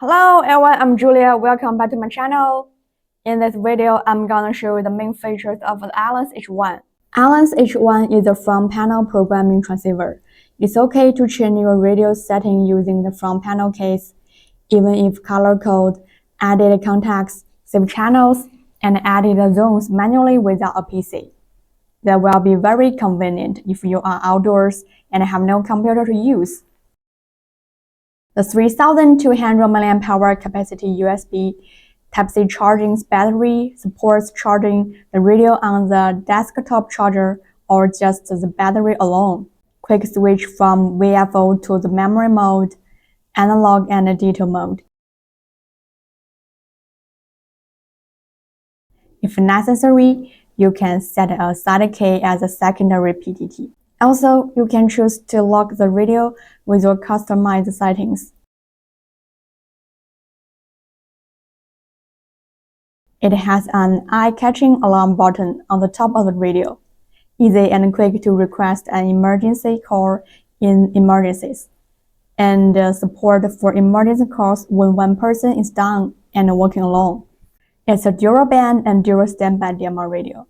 Hello everyone, I'm Julia. Welcome back to my channel. In this video, I'm gonna show you the main features of the Ailunce H1. Ailunce H1 is a front-panel programming transceiver. It's okay to change your radio setting using the front panel case, even if color code, added contacts, save channels, and added zones manually without a PC. That will be very convenient if you are outdoors and have no computer to use. The 3200 mAh capacity USB Type-C charging battery supports charging the radio on the desktop charger or just the battery alone. Quick switch from VFO to the memory mode, analog and digital mode. If necessary, you can set a side key as a secondary PTT. Also, you can choose to lock the radio with your customized settings. It has an eye-catching alarm button on the top of the radio, easy and quick to request an emergency call in emergencies, and support for emergency calls when one person is down and working alone. It's a dual band and dual standby DMR radio.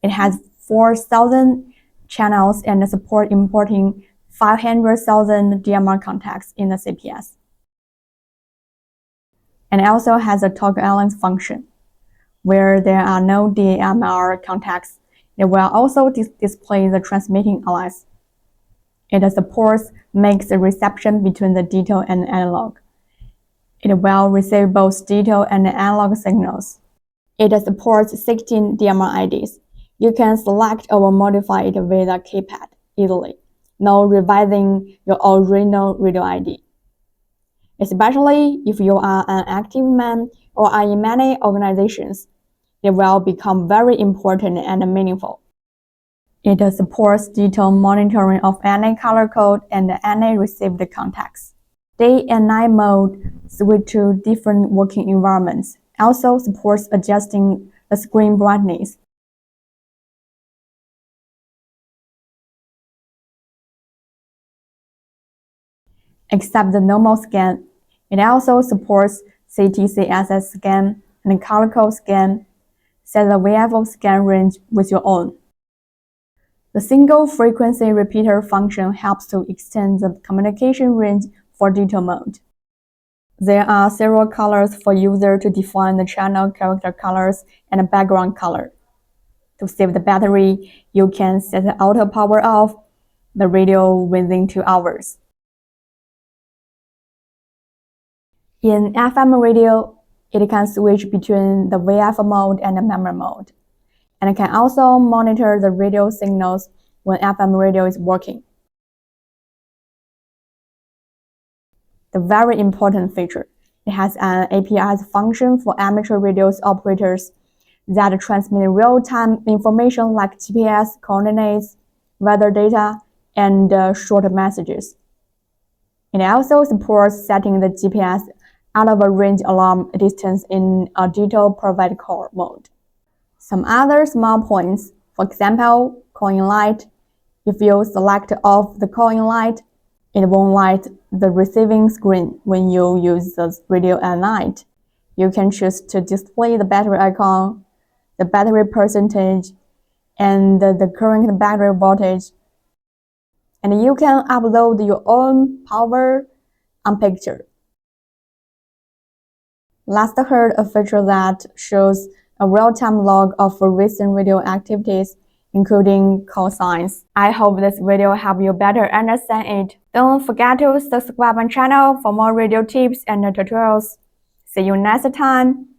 It has 4,000 channels and support importing 500,000 DMR contacts in the CPS. And it also has a toggle Alias function. Where there are no DMR contacts, it will also display the transmitting Alias. It supports mixed reception between the digital and analog. It will receive both digital and analog signals. It supports 16 DMR IDs. You can select or modify it with a keypad easily, no revising your original radio ID. Especially if you are an active man or are in many organizations, it will become very important and meaningful. It supports digital monitoring of any color code and any received contacts. Day and night mode switch to different working environments. Also supports adjusting the screen brightness. Except the normal scan, it also supports CTCSS scan and color code scan. Set the VFO scan range with your own. The single frequency repeater function helps to extend the communication range for digital mode. There are several colors for user to define the channel character colors and background color. To save the battery, you can set the auto power off the radio within 2 hours. In FM radio, it can switch between the VFO mode and the memory mode, and it can also monitor the radio signals when FM radio is working. The very important feature, it has an APRS function for amateur radio operators that transmit real-time information like GPS coordinates, weather data, and short messages. It also supports setting the GPS out of a range alarm distance in a digital private call mode. Some other small points, for example, calling light. If you select off the calling light, it won't light the receiving screen when you use the radio at night. You can choose to display the battery icon, the battery percentage, and the current battery voltage. And you can upload your own power on picture. Last heard a feature that shows a real-time log of recent radio activities, including call signs. I hope this video helped you better understand it. Don't forget to subscribe my channel for more radio tips and tutorials. See you next time.